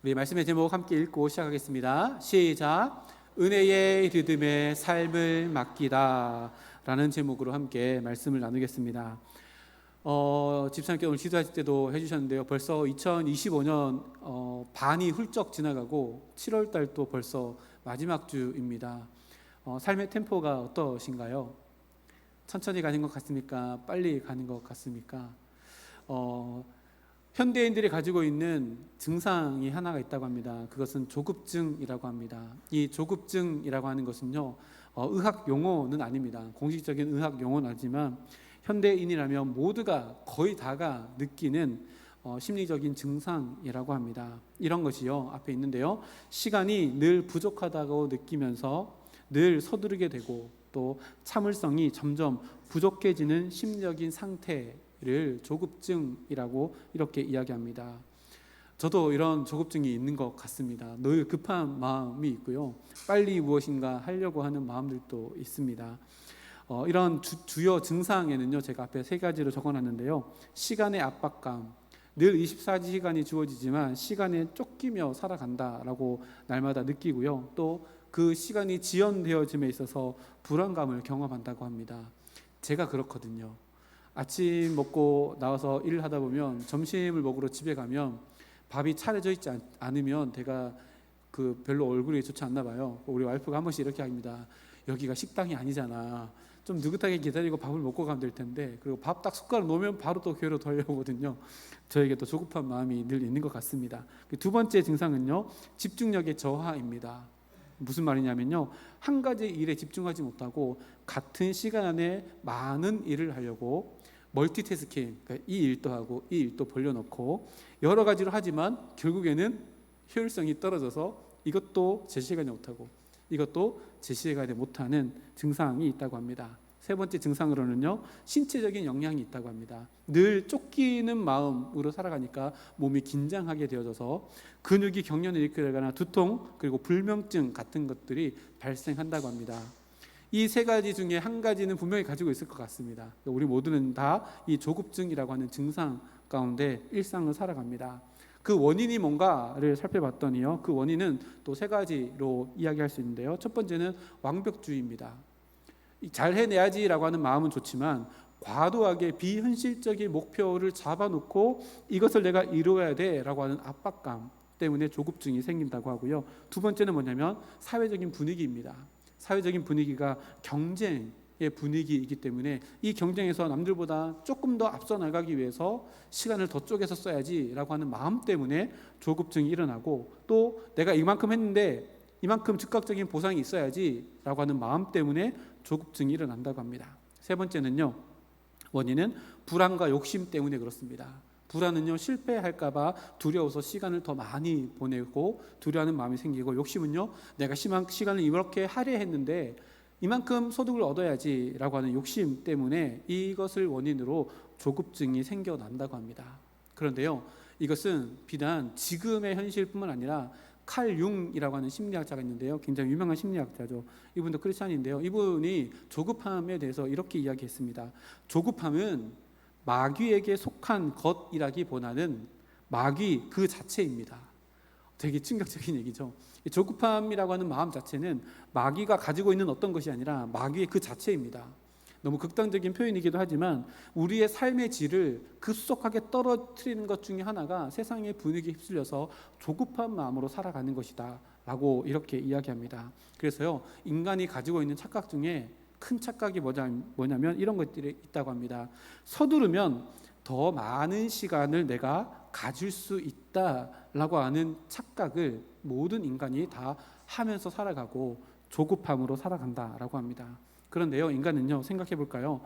우리 말씀의 제목 함께 읽고 시작하겠습니다. 시작. 은혜의 리듬에 삶을 맡기다 라는 제목으로 함께 말씀을 나누겠습니다. 집사님께 오늘 기도하실 때도 해주셨는데요, 벌써 2025년 반이 훌쩍 지나가고 7월 달도 벌써 마지막 주입니다. 삶의 템포가 어떠신가요? 천천히 가는 것 같습니까? 빨리 가는 것 같습니까? 현대인들이 가지고 있는 증상이 하나가 있다고 합니다. 그것은 조급증이라고 합니다. 이 조급증이라고 하는 것은요, 의학 용어는 아닙니다. 공식적인 의학 용어는 아니지만 현대인이라면 모두가 거의 다가 느끼는 심리적인 증상이라고 합니다. 이런 것이요, 앞에 있는데요, 시간이 늘 부족하다고 느끼면서 늘 서두르게 되고 또 참을성이 점점 부족해지는 심리적인 상태를 조급증이라고 이렇게 이야기합니다. 저도 이런 조급증이 있는 것 같습니다. 늘 급한 마음이 있고요, 빨리 무엇인가 하려고 하는 마음들도 있습니다. 이런 주요 증상에는요, 제가 앞에 3가지로 적어놨는데요, 시간의 압박감, 늘 24시간이 주어지지만 시간에 쫓기며 살아간다라고 날마다 느끼고요, 또 그 시간이 지연되어짐에 있어서 불안감을 경험한다고 합니다. 제가 그렇거든요. 아침 먹고 나와서 일을 하다 보면 점심을 먹으러 집에 가면 밥이 차려져 있지 않으면 제가 별로 얼굴이 좋지 않나 봐요. 우리 와이프가 한 번씩 이렇게 합니다. 여기가 식당이 아니잖아. 좀 느긋하게 기다리고 밥을 먹고 가면 될 텐데, 그리고 밥 딱 숟가락 놓으면 바로 또 교회로 달려오거든요. 저에게 또 조급한 마음이 늘 있는 것 같습니다. 2번째 증상은요, 집중력의 저하입니다. 무슨 말이냐면요, 한 가지 일에 집중하지 못하고 같은 시간 안에 많은 일을 하려고 멀티태스킹, 그러니까 이 일도 하고 이 일도 벌려놓고 여러 가지로 하지만 결국에는 효율성이 떨어져서 이것도 제 시간에 못하고 이것도 제 시간에 못하는 증상이 있다고 합니다. 3번째 증상으로는요, 신체적인 영향이 있다고 합니다. 늘 쫓기는 마음으로 살아가니까 몸이 긴장하게 되어져서 근육이 경련을 일으키거나 두통, 그리고 불면증 같은 것들이 발생한다고 합니다. 이 3가지 중에 한 가지는 분명히 가지고 있을 것 같습니다. 우리 모두는 다 이 조급증이라고 하는 증상 가운데 일상을 살아갑니다. 그 원인이 뭔가를 살펴봤더니요, 그 원인은 또 3가지로 이야기할 수 있는데요, 첫 번째는 완벽주의입니다. 잘 해내야지라고 하는 마음은 좋지만 과도하게 비현실적인 목표를 잡아놓고 이것을 내가 이루어야 돼라고 하는 압박감 때문에 조급증이 생긴다고 하고요. 2번째는 뭐냐면 사회적인 분위기입니다. 사회적인 분위기가 경쟁의 분위기이기 때문에 이 경쟁에서 남들보다 조금 더 앞서 나가기 위해서 시간을 더 쪼개서 써야지라고 하는 마음 때문에 조급증이 일어나고, 또 내가 이만큼 했는데 이만큼 즉각적인 보상이 있어야지라고 하는 마음 때문에 조급증이 일어난다고 합니다. 3번째는요, 원인은 불안과 욕심 때문에 그렇습니다. 불안은요, 실패할까 봐 두려워서 시간을 더 많이 보내고 두려워하는 마음이 생기고, 욕심은요, 내가 시간을 이렇게 할애했는데 이만큼 소득을 얻어야지라고 하는 욕심 때문에 이것을 원인으로 조급증이 생겨난다고 합니다. 그런데요, 이것은 비단 지금의 현실뿐만 아니라 칼 융이라고 하는 심리학자가 있는데요, 굉장히 유명한 심리학자죠. 이분도 크리스찬인데요, 이분이 조급함에 대해서 이렇게 이야기했습니다. 조급함은 마귀에게 속한 것이라기보다는 마귀 그 자체입니다. 되게 충격적인 얘기죠. 조급함이라고 하는 마음 자체는 마귀가 가지고 있는 어떤 것이 아니라 마귀의 그 자체입니다. 너무 극단적인 표현이기도 하지만 우리의 삶의 질을 급속하게 떨어뜨리는 것 중에 하나가 세상의 분위기에 휩쓸려서 조급한 마음으로 살아가는 것이다 라고 이렇게 이야기합니다. 그래서요, 인간이 가지고 있는 착각 중에 큰 착각이 뭐냐면 이런 것들이 있다고 합니다. 서두르면 더 많은 시간을 내가 가질 수 있다라고 하는 착각을 모든 인간이 다 하면서 살아가고 조급함으로 살아간다라고 합니다. 그런데요, 인간은요, 생각해 볼까요?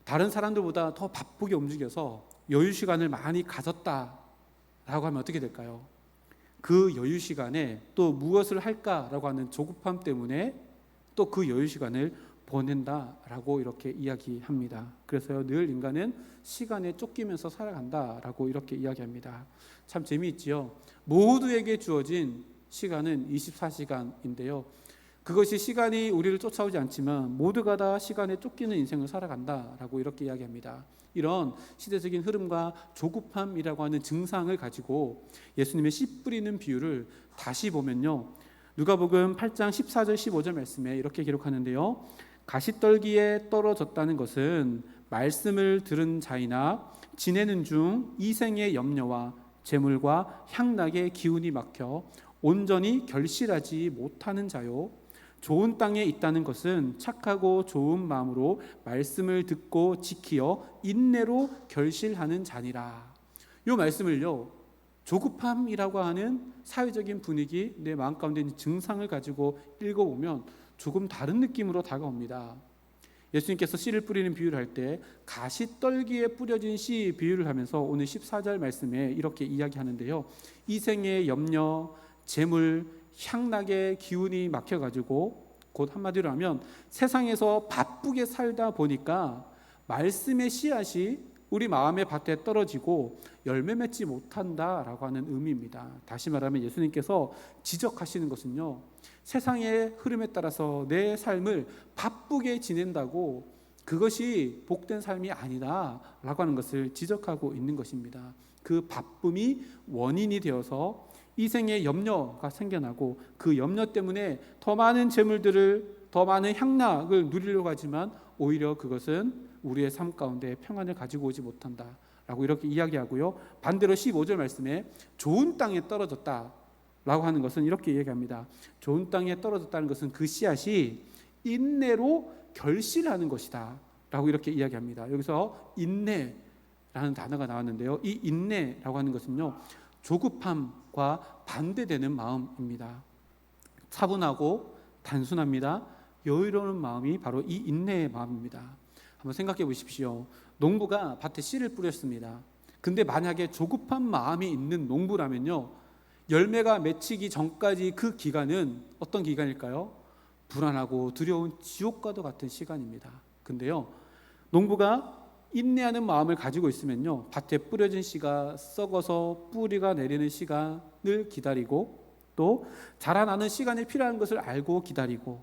다른 사람들보다 더 바쁘게 움직여서 여유 시간을 많이 가졌다라고 하면 어떻게 될까요? 그 여유 시간에 또 무엇을 할까라고 하는 조급함 때문에 또 그 여유 시간을 보낸다라고 이렇게 이야기합니다. 그래서요, 늘 인간은 시간에 쫓기면서 살아간다라고 이렇게 이야기합니다. 참 재미있지요. 모두에게 주어진 시간은 24시간인데요, 그것이 시간이 우리를 쫓아오지 않지만 모두가 다 시간에 쫓기는 인생을 살아간다라고 이렇게 이야기합니다. 이런 시대적인 흐름과 조급함이라고 하는 증상을 가지고 예수님의 씨 뿌리는 비유를 다시 보면요, 누가복음 8장 14절 15절 말씀에 이렇게 기록하는데요, 가시떨기에 떨어졌다는 것은 말씀을 들은 자이나 지내는 중 이생의 염려와 재물과 향락의 기운이 막혀 온전히 결실하지 못하는 자요, 좋은 땅에 있다는 것은 착하고 좋은 마음으로 말씀을 듣고 지키어 인내로 결실하는 자니라. 이 말씀을요, 조급함이라고 하는 사회적인 분위기, 내 마음 가운데 있는 증상을 가지고 읽어보면 조금 다른 느낌으로 다가옵니다. 예수님께서 씨를 뿌리는 비유를 할 때 가시떨기에 뿌려진 씨 비유를 하면서 오늘 14절 말씀에 이렇게 이야기하는데요, 이생의 염려, 재물, 향락의 기운이 막혀가지고, 곧 한마디로 하면 세상에서 바쁘게 살다 보니까 말씀의 씨앗이 우리 마음의 밭에 떨어지고 열매 맺지 못한다라고 하는 의미입니다. 다시 말하면 예수님께서 지적하시는 것은요, 세상의 흐름에 따라서 내 삶을 바쁘게 지낸다고 그것이 복된 삶이 아니다라고 하는 것을 지적하고 있는 것입니다. 그 바쁨이 원인이 되어서 이생의 염려가 생겨나고 그 염려 때문에 더 많은 재물들을, 더 많은 향락을 누리려고 하지만 오히려 그것은 우리의 삶 가운데 평안을 가지고 오지 못한다라고 이렇게 이야기하고요, 반대로 15절 말씀에 좋은 땅에 떨어졌다라고 하는 것은 이렇게 얘기합니다. 좋은 땅에 떨어졌다는 것은 그 씨앗이 인내로 결실하는 것이다 라고 이렇게 이야기합니다. 여기서 인내라는 단어가 나왔는데요, 이 인내라고 하는 것은요, 조급함과 반대되는 마음입니다. 차분하고 단순합니다. 여유로운 마음이 바로 이 인내의 마음입니다. 한번 생각해 보십시오. 농부가 밭에 씨를 뿌렸습니다. 근데 만약에 조급한 마음이 있는 농부라면요, 열매가 맺히기 전까지 그 기간은 어떤 기간일까요? 불안하고 두려운 지옥과도 같은 시간입니다. 근데요, 농부가 인내하는 마음을 가지고 있으면요, 밭에 뿌려진 씨가 썩어서 뿌리가 내리는 시간을 기다리고, 또 자라나는 시간이 필요한 것을 알고 기다리고,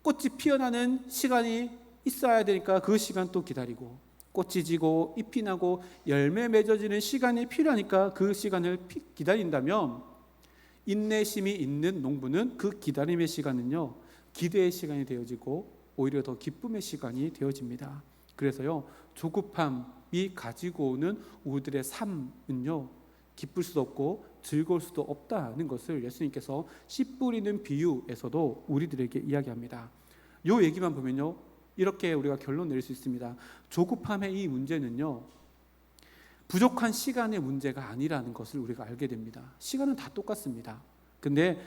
꽃이 피어나는 시간이 있어야 되니까 그 시간 또 기다리고, 꽃이 지고 잎이 나고 열매 맺어지는 시간이 필요하니까 그 시간을 기다린다면, 인내심이 있는 농부는 그 기다림의 시간은요, 기대의 시간이 되어지고 오히려 더 기쁨의 시간이 되어집니다. 그래서요, 조급함이 가지고 오는 우리들의 삶은요, 기쁠 수도 없고 즐거울 수도 없다는 것을 예수님께서 씨 뿌리는 비유에서도 우리들에게 이야기합니다. 이 얘기만 보면요, 이렇게 우리가 결론 내릴 수 있습니다. 조급함의 이 문제는요, 부족한 시간의 문제가 아니라는 것을 우리가 알게 됩니다. 시간은 다 똑같습니다. 근데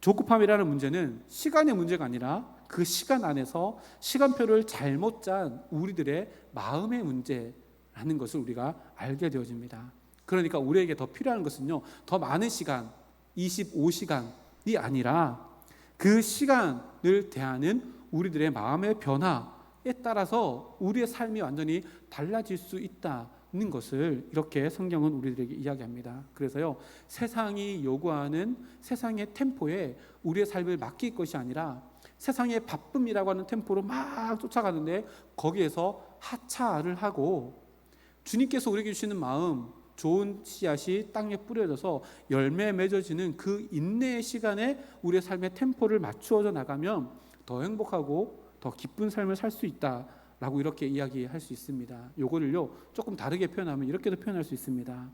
조급함이라는 문제는 시간의 문제가 아니라 그 시간 안에서 시간표를 잘못 짠 우리들의 마음의 문제라는 것을 우리가 알게 되어집니다. 그러니까 우리에게 더 필요한 것은요, 더 많은 시간, 25시간이 아니라 그 시간을 대하는 우리들의 마음의 변화에 따라서 우리의 삶이 완전히 달라질 수 있다는 것을 이렇게 성경은 우리들에게 이야기합니다. 그래서요, 세상이 요구하는 세상의 템포에 우리의 삶을 맡길 것이 아니라 세상의 바쁨이라고 하는 템포로 막 쫓아가는데 거기에서 하차를 하고 주님께서 우리에게 주시는 마음, 좋은 씨앗이 땅에 뿌려져서 열매 맺어지는 그 인내의 시간에 우리의 삶의 템포를 맞추어져 나가면 더 행복하고 더 기쁜 삶을 살 수 있다라고 이렇게 이야기할 수 있습니다. 요거를요, 조금 다르게 표현하면 이렇게도 표현할 수 있습니다.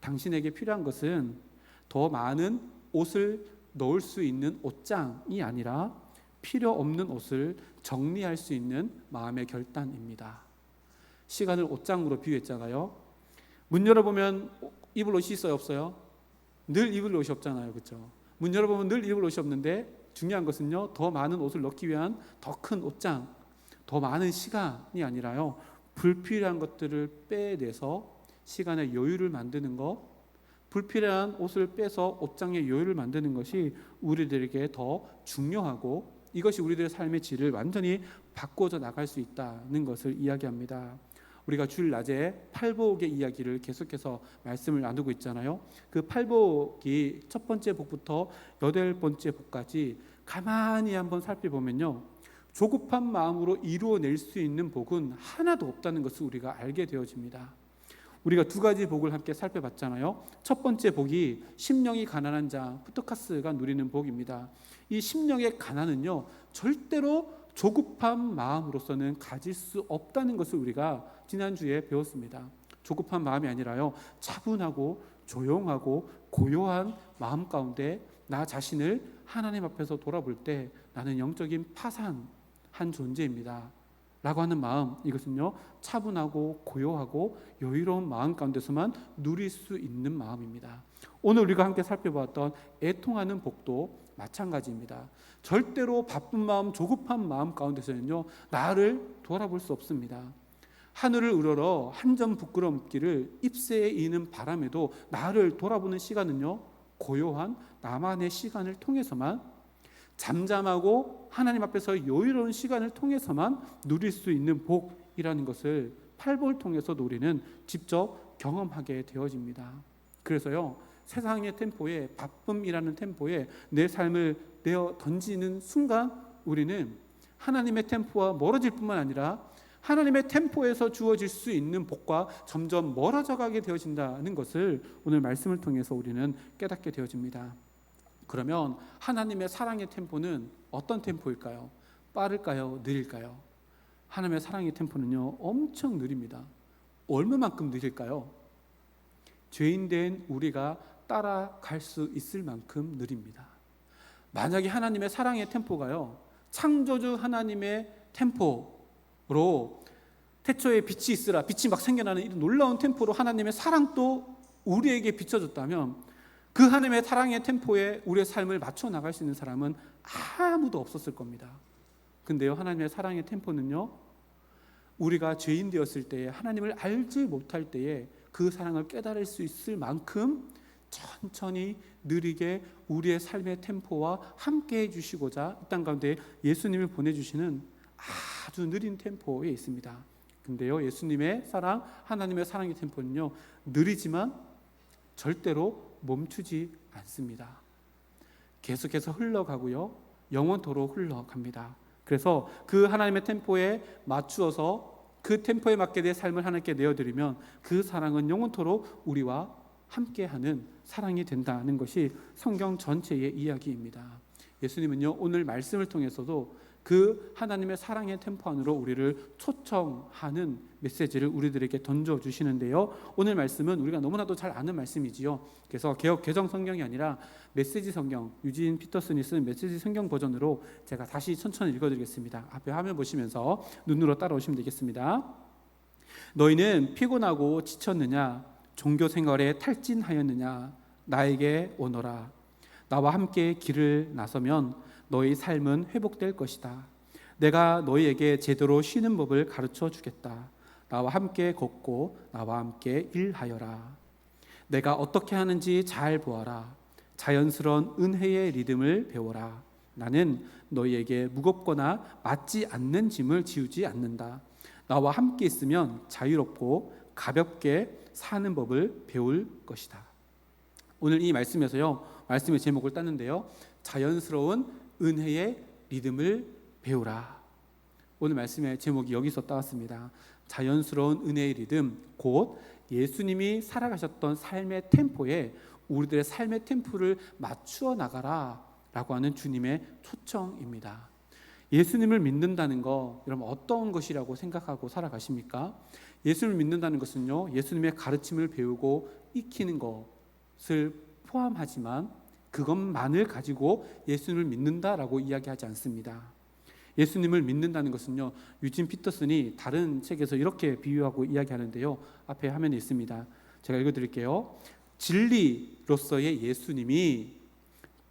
당신에게 필요한 것은 더 많은 옷을 넣을 수 있는 옷장이 아니라 필요 없는 옷을 정리할 수 있는 마음의 결단입니다. 시간을 옷장으로 비유했잖아요. 문 열어보면 입을 옷이 있어요, 없어요? 늘 입을 옷이 없잖아요, 그렇죠? 문 열어보면 늘 입을 옷이 없는데 중요한 것은요, 더 많은 옷을 넣기 위한 더 큰 옷장, 더 많은 시간이 아니라요, 불필요한 것들을 빼내서 시간의 여유를 만드는 것, 불필요한 옷을 빼서 옷장의 여유를 만드는 것이 우리들에게 더 중요하고, 이것이 우리들의 삶의 질을 완전히 바꿔서 나갈 수 있다는 것을 이야기합니다. 우리가 주일 낮에 팔복의 이야기를 계속해서 말씀을 나누고 있잖아요. 그 팔복이 첫 번째 복부터 여덟 번째 복까지 가만히 한번 살펴보면요, 조급한 마음으로 이루어낼 수 있는 복은 하나도 없다는 것을 우리가 알게 되어집니다. 우리가 두 가지 복을 함께 살펴봤잖아요. 첫 번째 복이 심령이 가난한 자 푸트카스가 누리는 복입니다. 이 심령의 가난은요, 절대로 조급한 마음으로서는 가질 수 없다는 것을 우리가 지난주에 배웠습니다. 조급한 마음이 아니라요, 차분하고 조용하고 고요한 마음 가운데 나 자신을 하나님 앞에서 돌아볼 때 나는 영적인 파산한 존재입니다 라고 하는 마음, 이것은요 차분하고 고요하고 여유로운 마음 가운데서만 누릴 수 있는 마음입니다. 오늘 우리가 함께 살펴보았던 애통하는 복도 마찬가지입니다. 절대로 바쁜 마음, 조급한 마음 가운데서는요 나를 돌아볼 수 없습니다. 하늘을 우러러 한 점 부끄러움기를 잎새에 이는 바람에도 나를 돌아보는 시간은요 고요한 나만의 시간을 통해서만, 잠잠하고 하나님 앞에서 여유로운 시간을 통해서만 누릴 수 있는 복이라는 것을 팔복을 통해서도 우리는 직접 경험하게 되어집니다. 그래서요 세상의 템포에, 바쁨이라는 템포에 내 삶을 내어 던지는 순간 우리는 하나님의 템포와 멀어질 뿐만 아니라 하나님의 템포에서 주어질 수 있는 복과 점점 멀어져 가게 되어진다는 것을 오늘 말씀을 통해서 우리는 깨닫게 되어집니다. 그러면 하나님의 사랑의 템포는 어떤 템포일까요? 빠를까요? 느릴까요? 하나님의 사랑의 템포는요 엄청 느립니다. 얼마만큼 느릴까요? 죄인된 우리가 따라갈 수 있을 만큼 느립니다. 만약에 하나님의 사랑의 템포가요 창조주 하나님의 템포로 태초에 빛이 있으라, 빛이 막 생겨나는 이런 놀라운 템포로 하나님의 사랑도 우리에게 비춰졌다면 그 하나님의 사랑의 템포에 우리의 삶을 맞춰 나갈 수 있는 사람은 아무도 없었을 겁니다. 근데요 하나님의 사랑의 템포는요 우리가 죄인 되었을 때에, 하나님을 알지 못할 때에 그 사랑을 깨달을 수 있을 만큼 천천히 느리게 우리의 삶의 템포와 함께 해주시고자 이 땅 가운데 예수님을 보내주시는 아주 느린 템포에 있습니다. 근데요 예수님의 사랑, 하나님의 사랑의 템포는요 느리지만 절대로 멈추지 않습니다. 계속해서 흘러가고요 영원토록 흘러갑니다. 그래서 그 하나님의 템포에 맞추어서 그 템포에 맞게 내 삶을 하나님께 내어드리면 그 사랑은 영원토록 우리와 함께하는 사랑이 된다는 것이 성경 전체의 이야기입니다. 예수님은요 오늘 말씀을 통해서도 그 하나님의 사랑의 템포 안으로 우리를 초청하는 메시지를 우리들에게 던져주시는데요, 오늘 말씀은 우리가 너무나도 잘 아는 말씀이지요. 그래서 개역 개정 성경이 아니라 메시지 성경, 유진 피터슨이 쓴 메시지 성경 버전으로 제가 다시 천천히 읽어드리겠습니다. 앞에 화면 보시면서 눈으로 따라오시면 되겠습니다. 너희는 피곤하고 지쳤느냐? 종교 생활에 탈진하였느냐? 나에게 오너라. 나와 함께 길을 나서면 너희 삶은 회복될 것이다. 내가 너희에게 제대로 쉬는 법을 가르쳐 주겠다. 나와 함께 걷고 나와 함께 일하여라. 내가 어떻게 하는지 잘 보아라. 자연스러운 은혜의 리듬을 배워라. 나는 너희에게 무겁거나 맞지 않는 짐을 지우지 않는다. 나와 함께 있으면 자유롭고 가볍게 사는 법을 배울 것이다. 오늘 이 말씀에서요, 말씀의 제목을 땄는데요, 자연스러운 은혜의 리듬을 배우라. 오늘 말씀의 제목이 여기서 따왔습니다. 자연스러운 은혜의 리듬, 곧 예수님이 살아가셨던 삶의 템포에 우리들의 삶의 템포를 맞추어 나가라 라고 하는 주님의 초청입니다. 예수님을 믿는다는 거, 여러분 어떤 것이라고 생각하고 살아가십니까? 예수님을 믿는다는 것은요, 예수님의 가르침을 배우고 익히는 것을 포함하지만 그것만을 가지고 예수님을 믿는다라고 이야기하지 않습니다. 예수님을 믿는다는 것은요, 유진 피터슨이 다른 책에서 이렇게 비유하고 이야기하는데요, 앞에 화면에 있습니다. 제가 읽어드릴게요. 진리로서의 예수님이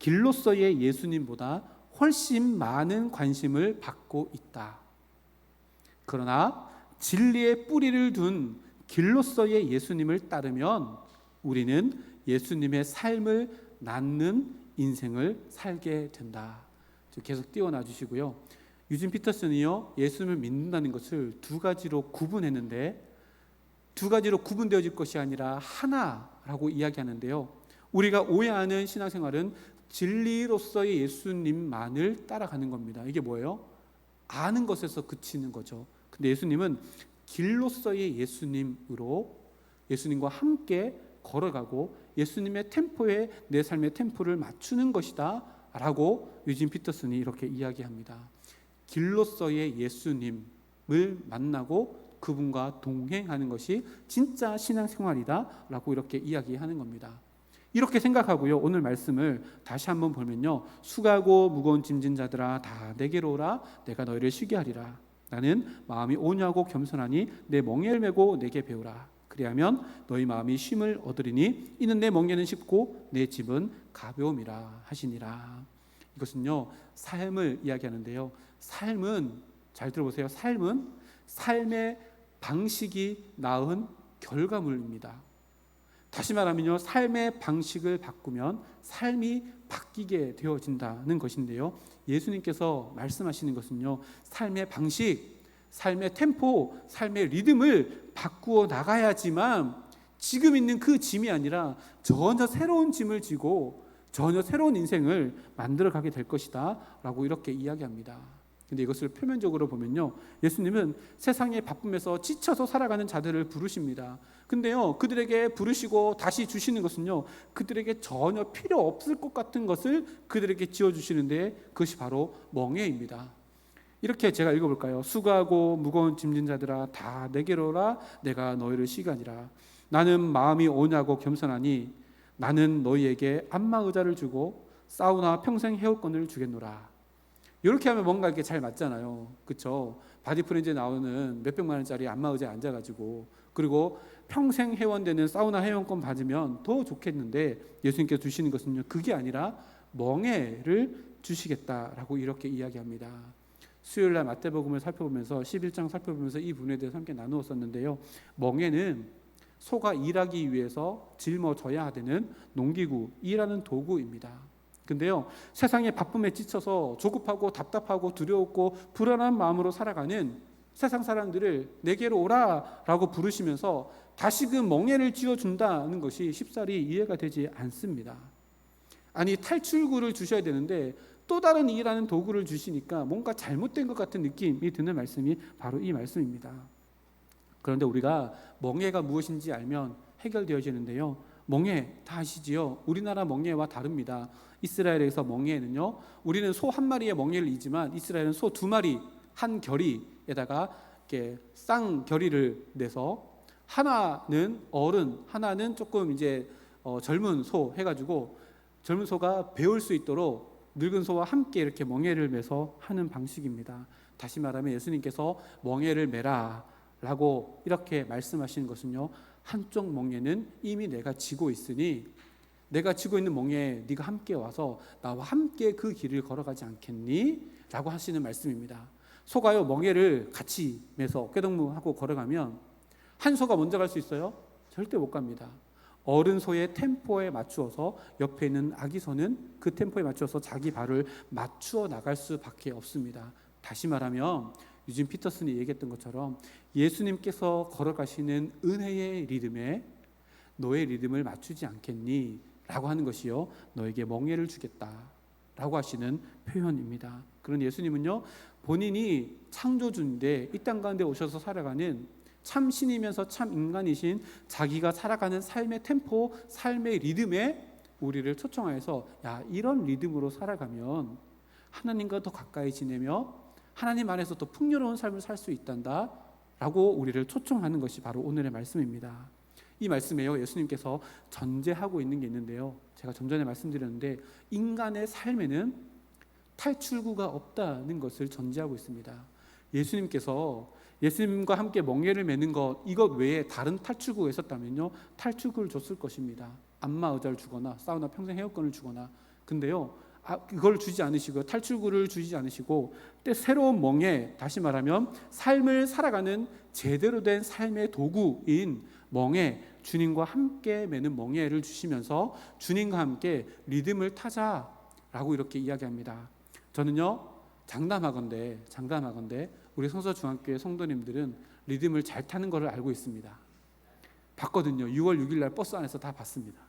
길로서의 예수님보다 훨씬 많은 관심을 받고 있다. 그러나 진리의 뿌리를 둔 길로서의 예수님을 따르면 우리는 예수님의 삶을 낳는 인생을 살게 된다. 계속 띄워놔 주시고요. 유진 피터슨이요, 예수님을 믿는다는 것을 두 가지로 구분했는데, 두 가지로 구분되어질 것이 아니라 하나라고 이야기하는데요, 우리가 오해하는 신앙생활은 진리로서의 예수님만을 따라가는 겁니다. 이게 뭐예요? 아는 것에서 그치는 거죠. 근데 예수님은 길로서의 예수님으로 예수님과 함께 걸어가고 예수님의 템포에 내 삶의 템포를 맞추는 것이다 라고 유진 피터슨이 이렇게 이야기합니다. 길로서의 예수님을 만나고 그분과 동행하는 것이 진짜 신앙생활이다 라고 이렇게 이야기하는 겁니다. 이렇게 생각하고요, 오늘 말씀을 다시 한번 보면요, 수고하고 무거운 짐진 자들아 다 내게로 오라. 내가 너희를 쉬게 하리라. 나는 마음이 온유하고 겸손하니 내 멍에를 메고 내게 배우라. 그리하면 너희 마음이 쉼을 얻으리니 이는 내 멍에는 쉽고 내 짐은 가벼움이라 하시니라. 이것은요, 삶을 이야기하는데요, 삶은, 잘 들어보세요, 삶은 삶의 방식이 낳은 결과물입니다. 다시 말하면요, 삶의 방식을 바꾸면 삶이 바뀌게 되어진다는 것인데요, 예수님께서 말씀하시는 것은요, 삶의 방식, 삶의 템포, 삶의 리듬을 바꾸어 나가야지만 지금 있는 그 짐이 아니라 전혀 새로운 짐을 지고 전혀 새로운 인생을 만들어가게 될 것이다 라고 이렇게 이야기합니다. 근데 이것을 표면적으로 보면요, 예수님은 세상의 바쁨에서 지쳐서 살아가는 자들을 부르십니다. 근데요, 그들에게 부르시고 다시 주시는 것은요, 그들에게 전혀 필요 없을 것 같은 것을 그들에게 지어주시는데 그것이 바로 멍에입니다. 이렇게 제가 읽어볼까요? 수고하고 무거운 짐진 자들아 다 내게로 오라. 내가 너희를 쉬게 하리라. 나는 마음이 온유하고 겸손하니 나는 너희에게 안마의자를 주고 사우나 평생 회원권을 주겠노라. 이렇게 하면 뭔가 이렇게 잘 맞잖아요, 그렇죠? 바디프렌즈에 나오는 몇백만 원짜리 안마의자에 앉아가지고, 그리고 평생 회원되는 사우나 회원권 받으면 더 좋겠는데 예수님께서 주시는 것은요, 그게 아니라 멍에를 주시겠다라고 이렇게 이야기합니다. 수요일날 마태복음을 살펴보면서 11장 살펴보면서 이 부분에 대해서 함께 나누었었는데요, 멍에는 소가 일하기 위해서 짊어져야 되는 농기구, 일하는 도구입니다. 근데요, 세상의 바쁨에 지쳐서 조급하고 답답하고 두려웠고 불안한 마음으로 살아가는 세상 사람들을 내게로 오라 라고 부르시면서 다시금 멍에를 쥐어준다는 것이 쉽사리 이해가 되지 않습니다. 아니, 탈출구를 주셔야 되는데 또 다른 일하는 도구를 주시니까 뭔가 잘못된 것 같은 느낌이 드는 말씀이 바로 이 말씀입니다. 그런데 우리가 멍에가 무엇인지 알면 해결되어지는데요, 멍에 다 아시지요? 우리나라 멍에와 다릅니다. 이스라엘에서 멍에는요, 우리는 소 한 마리의 멍에를 이지만 이스라엘은 소 두 마리 한 결의에다가 이렇게 쌍결의를 내서 하나는 어른, 하나는 조금 이제 젊은 소 해가지고 젊은 소가 배울 수 있도록 늙은 소와 함께 이렇게 멍에를 매서 하는 방식입니다. 다시 말하면 예수님께서 멍에를 매라 라고 이렇게 말씀하시는 것은요, 한쪽 멍에는 이미 내가 지고 있으니 내가 지고 있는 멍에 네가 함께 와서 나와 함께 그 길을 걸어가지 않겠니? 라고 하시는 말씀입니다. 소가요, 멍에를 같이 매서 어깨동무하고 걸어가면 한 소가 먼저 갈 수 있어요? 절대 못 갑니다. 어른 소의 템포에 맞추어서 옆에 있는 아기 소는 그 템포에 맞춰서 자기 발을 맞추어 나갈 수밖에 없습니다. 다시 말하면 유진 피터슨이 얘기했던 것처럼 예수님께서 걸어가시는 은혜의 리듬에 너의 리듬을 맞추지 않겠니? 라고 하는 것이요, 너에게 멍에를 주겠다 라고 하시는 표현입니다. 그런 예수님은요, 본인이 창조주인데 이 땅 가운데 오셔서 살아가는 참 신이면서 참 인간이신 자기가 살아가는 삶의 템포, 삶의 리듬에 우리를 초청하여서 야, 이런 리듬으로 살아가면 하나님과 더 가까이 지내며 하나님 안에서 더 풍요로운 삶을 살 수 있단다 라고 우리를 초청하는 것이 바로 오늘의 말씀입니다. 이 말씀에요, 예수님께서 전제하고 있는 게 있는데요, 제가 좀 전에 말씀드렸는데 인간의 삶에는 탈출구가 없다는 것을 전제하고 있습니다. 예수님께서 예수님과 함께 멍에를 매는 것, 이것 외에 다른 탈출구가 있었다면요, 탈출구를 줬을 것입니다. 안마의자를 주거나 사우나 평생 회원권을 주거나. 근데요, 그걸 주지 않으시고 탈출구를 주지 않으시고 새로운 멍에, 다시 말하면 삶을 살아가는 제대로 된 삶의 도구인 멍에, 주님과 함께 매는 멍에를 주시면서 주님과 함께 리듬을 타자라고 이렇게 이야기합니다. 저는요, 장담하건대 우리 성서중앙교회 성도님들은 리듬을 잘 타는 것을 알고 있습니다. 봤거든요. 6월 6일 날 버스 안에서 다 봤습니다.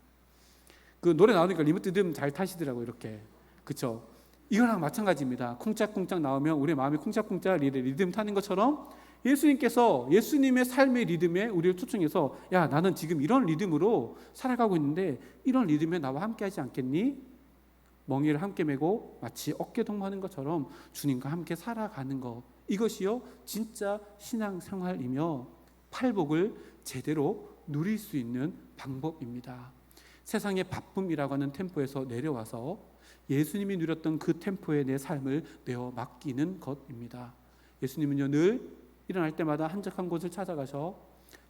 그 노래 나오니까 리모트 리듬 잘 타시더라고요. 이렇게. 그렇죠? 이거랑 마찬가지입니다. 쿵짝쿵짝 나오면 우리 마음이 쿵짝쿵짝 리듬 타는 것처럼 예수님께서 예수님의 삶의 리듬에 우리를 초청해서 야, 나는 지금 이런 리듬으로 살아가고 있는데 이런 리듬에 나와 함께 하지 않겠니? 멍이를 함께 메고 마치 어깨 동무하는 것처럼 주님과 함께 살아가는 것, 이것이요 진짜 신앙생활이며 팔복을 제대로 누릴 수 있는 방법입니다. 세상의 바쁨이라고 하는 템포에서 내려와서 예수님이 누렸던 그 템포에 내 삶을 내어 맡기는 것입니다. 예수님은요 늘 일어날 때마다 한적한 곳을 찾아가서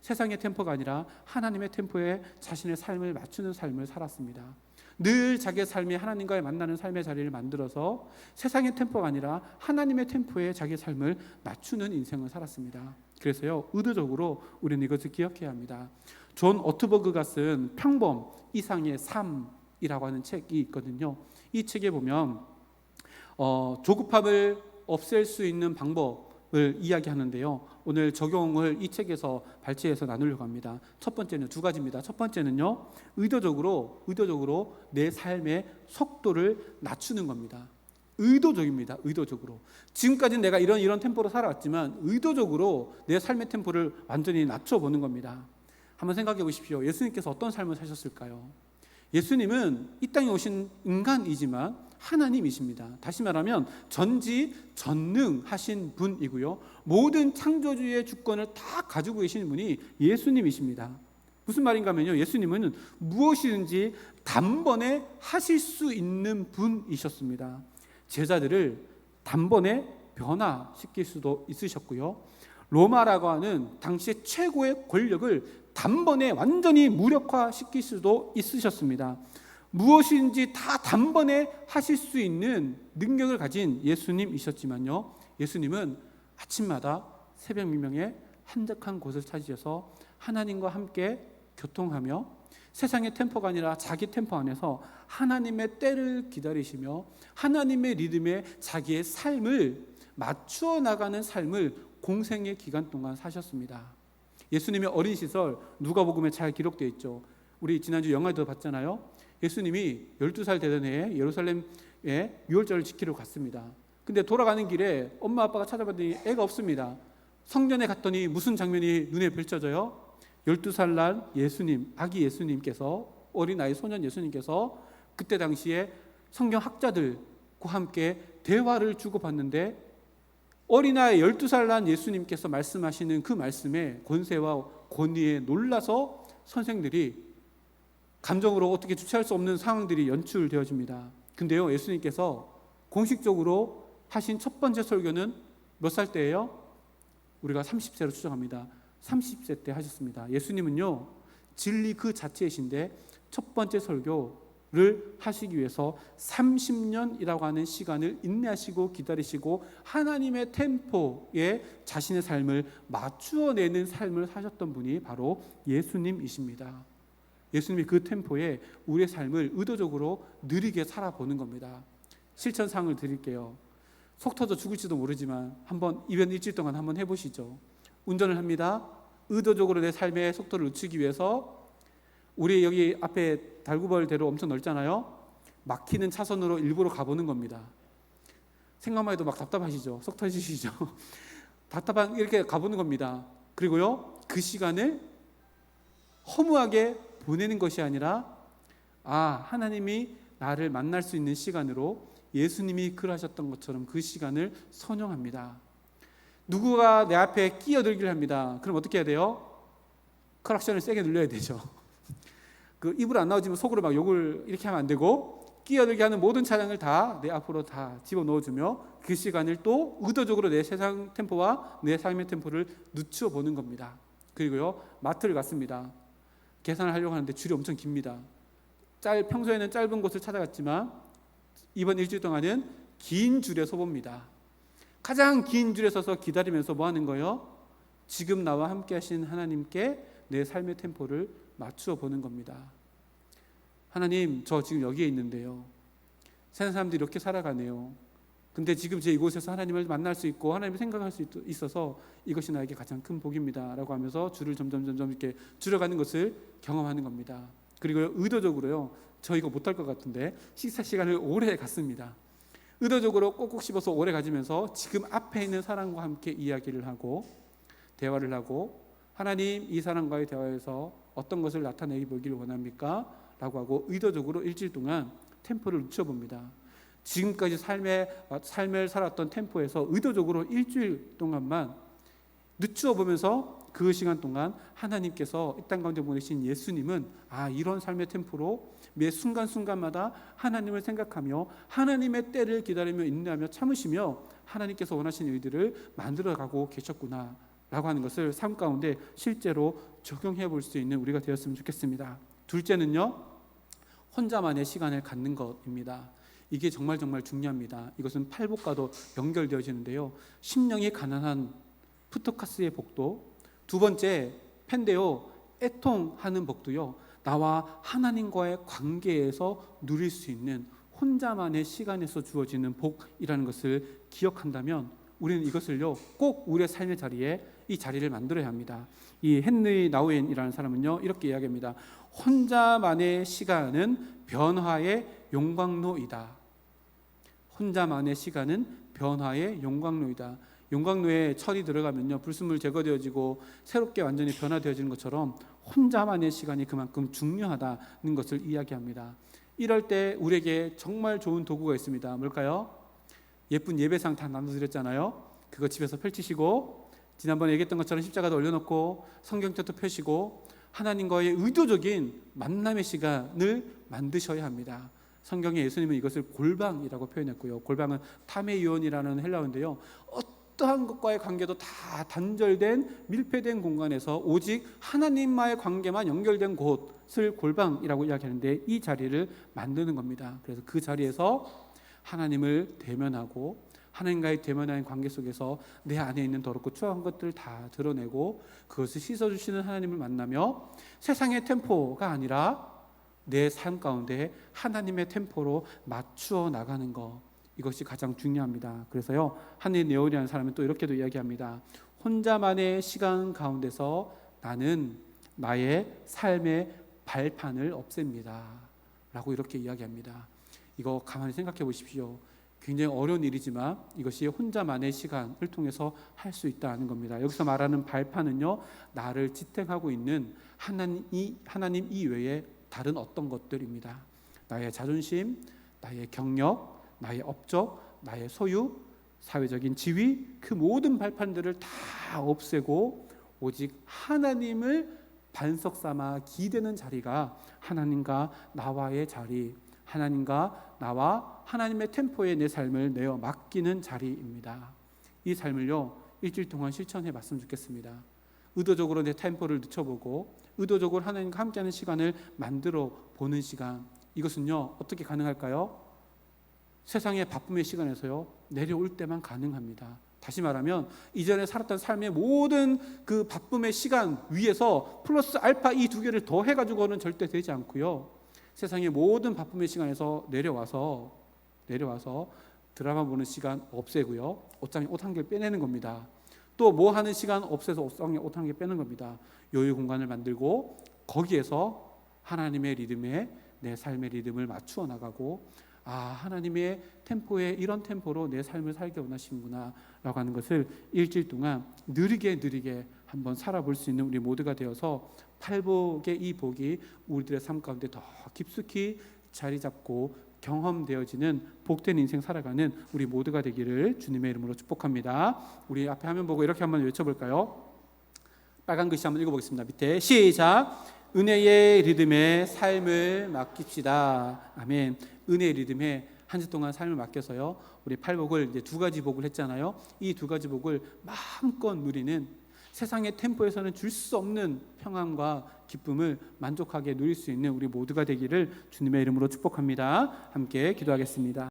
세상의 템포가 아니라 하나님의 템포에 자신의 삶을 맞추는 삶을 살았습니다. 늘 자기의 삶이 하나님과의 만나는 삶의 자리를 만들어서 세상의 템포가 아니라 하나님의 템포에 자기의 삶을 맞추는 인생을 살았습니다. 그래서요 의도적으로 우리는 이것을 기억해야 합니다. 존 오트버그가 쓴 평범 이상의 삶이라고 하는 책이 있거든요. 이 책에 보면 조급함을 없앨 수 있는 방법을 이야기하는데요. 오늘 적용을 이 책에서 발췌해서 나누려고 합니다. 첫 번째는 두 가지입니다. 첫 번째는요, 의도적으로 내 삶의 속도를 낮추는 겁니다. 의도적입니다. 의도적으로. 지금까지는 내가 이런 템포로 살아왔지만 의도적으로 내 삶의 템포를 완전히 낮춰보는 겁니다. 한번 생각해 보십시오. 예수님께서 어떤 삶을 사셨을까요? 예수님은 이 땅에 오신 인간이지만 하나님이십니다. 다시 말하면 전지전능하신 분이고요. 모든 창조주의 주권을 다 가지고 계시는 분이 예수님이십니다. 무슨 말인가 하면요, 예수님은 무엇이든지 단번에 하실 수 있는 분이셨습니다. 제자들을 단번에 변화시킬 수도 있으셨고요. 로마라고 하는 당시의 최고의 권력을 단번에 완전히 무력화시킬 수도 있으셨습니다. 무엇인지 다 단번에 하실 수 있는 능력을 가진 예수님이셨지만요, 예수님은 아침마다 새벽 미명에 한적한 곳을 찾으셔서 하나님과 함께 교통하며 세상의 템포가 아니라 자기 템포 안에서 하나님의 때를 기다리시며 하나님의 리듬에 자기의 삶을 맞추어 나가는 삶을 공생의 기간 동안 사셨습니다. 예수님의 어린 시절 누가복음에 잘 기록되어 있죠. 우리 지난주 영화도 봤잖아요. 예수님이 12살 되던 해에 예루살렘에 유월절을 지키러 갔습니다. 근데 돌아가는 길에 엄마 아빠가 찾아봤더니 애가 없습니다. 성전에 갔더니 무슨 장면이 눈에 펼쳐져요? 12살 날 예수님, 아기 예수님께서, 어린아이 소년 예수님께서 그때 당시에 성경 학자들과 함께 대화를 주고받는데 어린아이 12살 난 예수님께서 말씀하시는 그 말씀에 권세와 권위에 놀라서 선생들이 감정으로 어떻게 주체할 수 없는 상황들이 연출되어집니다. 근데요, 예수님께서 공식적으로 하신 첫 번째 설교는 몇 살 때예요? 우리가 30세로 추정합니다. 30세 때 하셨습니다. 예수님은요, 진리 그 자체이신데 첫 번째 설교를 하시기 위해서 30년이라고 하는 시간을 인내하시고 기다리시고 하나님의 템포에 자신의 삶을 맞추어내는 삶을 사셨던 분이 바로 예수님이십니다. 예수님이 그 템포에 우리의 삶을 의도적으로 느리게 살아보는 겁니다. 실천사항을 드릴게요. 속 터져 죽을지도 모르지만 한번 이번 일주일 동안 한번 해보시죠. 운전을 합니다. 의도적으로 내 삶의 속도를 늦추기 위해서 우리 여기 앞에 달구벌대로 엄청 넓잖아요. 막히는 차선으로 일부러 가보는 겁니다. 생각만 해도 막 답답하시죠? 속 터지시죠? 답답한 이렇게 가보는 겁니다. 그리고요, 그 시간을 허무하게 보내는 것이 아니라 하나님이 나를 만날 수 있는 시간으로 예수님이 그러하셨던 것처럼 그 시간을 선용합니다. 누구가 내 앞에 끼어들기를 합니다. 그럼 어떻게 해야 돼요? 클락션을 세게 눌러야 되죠. 그 입으로 안 나오지만 속으로 막 욕을 이렇게 하면 안 되고, 끼어들게 하는 모든 차량을 다 내 앞으로 다 집어넣어주며 그 시간을 또 의도적으로 내 세상 템포와 내 삶의 템포를 늦추어 보는 겁니다. 그리고요, 마트를 갔습니다. 계산을 하려고 하는데 줄이 엄청 깁니다. 평소에는 짧은 곳을 찾아갔지만 이번 일주일 동안은 긴 줄에 서봅니다. 가장 긴 줄에 서서 기다리면서 뭐 하는 거예요? 지금 나와 함께 하신 하나님께 내 삶의 템포를 맞추어 보는 겁니다. 하나님, 저 지금 여기에 있는데요, 세상 사람들이 이렇게 살아가네요. 근데 지금 제 이곳에서 하나님을 만날 수 있고 하나님을 생각할 수 있어서 이것이 나에게 가장 큰 복입니다 라고 하면서 줄을 점점 이렇게 줄여가는 것을 경험하는 겁니다. 그리고 의도적으로요, 저 이거 못할 것 같은데 식사 시간을 오래 갖습니다. 의도적으로 꼭꼭 씹어서 오래 가지면서 지금 앞에 있는 사람과 함께 이야기를 하고 대화를 하고, 하나님, 이 사람과의 대화에서 어떤 것을 나타내기 보기를 원합니까? 라고 하고 의도적으로 일주일 동안 템포를 늦춰봅니다. 지금까지 삶을 살았던 템포에서 의도적으로 일주일 동안만 늦추어 보면서 그 시간 동안 하나님께서 이 땅 가운데 보내신 예수님은 이런 삶의 tempo로 매 순간순간마다 하나님을 생각하며 하나님의 때를 기다리며 인내하며 참으시며 하나님께서 원하시는 일들을 만들어가고 계셨구나 라고 하는 것을 삶 가운데 실제로 적용해 볼 수 있는 우리가 되었으면 좋겠습니다. 둘째는요, 혼자만의 시간을 갖는 것입니다. 이게 정말 중요합니다. 이것은 팔복과도 연결되어지는데요, 심령이 가난한 푸토카스의 복도, 두 번째 펜데오 애통하는 복도요, 나와 하나님과의 관계에서 누릴 수 있는 혼자만의 시간에서 주어지는 복이라는 것을 기억한다면 우리는 이것을요 꼭 우리의 삶의 자리에 이 자리를 만들어야 합니다. 이 헨리 나우엔이라는 사람은요 이렇게 이야기합니다. 혼자만의 시간은 변화의 용광로이다. 혼자만의 시간은 변화의 용광로이다. 용광로에 철이 들어가면요 불순물 제거되어지고 새롭게 완전히 변화되어지는 것처럼 혼자만의 시간이 그만큼 중요하다는 것을 이야기합니다. 이럴 때 우리에게 정말 좋은 도구가 있습니다. 뭘까요? 예쁜 예배상 다 나눠드렸잖아요. 그거 집에서 펼치시고, 지난번에 얘기했던 것처럼 십자가도 올려놓고 성경책도 펴시고 하나님과의 의도적인 만남의 시간을 만드셔야 합니다. 성경에 예수님은 이것을 골방이라고 표현했고요, 골방은 타메이온이라는 헬라어인데요, 어떠한 것과의 관계도 다 단절된 밀폐된 공간에서 오직 하나님과의 관계만 연결된 곳을 골방이라고 이야기하는데, 이 자리를 만드는 겁니다. 그래서 그 자리에서 하나님을 대면하고 하나님과의 대면하는 관계 속에서 내 안에 있는 더럽고 추악한 것들을 다 드러내고 그것을 씻어주시는 하나님을 만나며 세상의 템포가 아니라 내 삶 가운데 하나님의 템포로 맞추어 나가는 것, 이것이 가장 중요합니다. 그래서요, 한리 네오리라는 사람은 또 이렇게도 이야기합니다. 혼자만의 시간 가운데서 나는 나의 삶의 발판을 없앱니다 라고 이렇게 이야기합니다. 이거 가만히 생각해 보십시오. 굉장히 어려운 일이지만 이것이 혼자만의 시간을 통해서 할 수 있다는 겁니다. 여기서 말하는 발판은요, 나를 지탱하고 있는 하나님 이외에 다른 어떤 것들입니다. 나의 자존심, 나의 경력, 나의 업적, 나의 소유, 사회적인 지위, 그 모든 발판들을 다 없애고 오직 하나님을 반석 삼아 기대는 자리가 하나님과 나와의 자리, 하나님과 나와 하나님의 템포에 내 삶을 내어 맡기는 자리입니다. 이 삶을요 일주일 동안 실천해 봤으면 좋겠습니다. 의도적으로 내 템포를 늦춰보고 의도적으로 하나님과 함께하는 시간을 만들어 보는 시간, 이것은요 어떻게 가능할까요? 세상의 바쁨의 시간에서요 내려올 때만 가능합니다. 다시 말하면 이전에 살았던 삶의 모든 그 바쁨의 시간 위에서 플러스 알파 이 두 개를 더 해가지고는 절대 되지 않고요, 세상의 모든 바쁨의 시간에서 내려와서 드라마 보는 시간 없애고요, 옷장에 옷 한 개 빼내는 겁니다. 또 뭐 하는 시간 없애서 옷장에 옷 한 개 빼는 겁니다. 여유 공간을 만들고 거기에서 하나님의 리듬에 내 삶의 리듬을 맞추어 나가고, 하나님의 템포에 이런 템포로 내 삶을 살게 원하시는구나 라고 하는 것을 일주일 동안 느리게 한번 살아볼 수 있는 우리 모두가 되어서 팔복의 이 복이 우리들의 삶 가운데 더 깊숙이 자리 잡고 경험되어지는 복된 인생 살아가는 우리 모두가 되기를 주님의 이름으로 축복합니다. 우리 앞에 화면 보고 이렇게 한번 외쳐볼까요? 빨간 글씨 한번 읽어보겠습니다. 밑에 시작. 은혜의 리듬에 삶을 맡깁시다. 아멘. 은혜의 리듬에 한 주 동안 삶을 맡겨서요, 우리 팔복을 이제 두 가지 복을 했잖아요. 이 두 가지 복을 마음껏 누리는, 세상의 템포에서는 줄 수 없는 평안과 기쁨을 만족하게 누릴 수 있는 우리 모두가 되기를 주님의 이름으로 축복합니다. 함께 기도하겠습니다.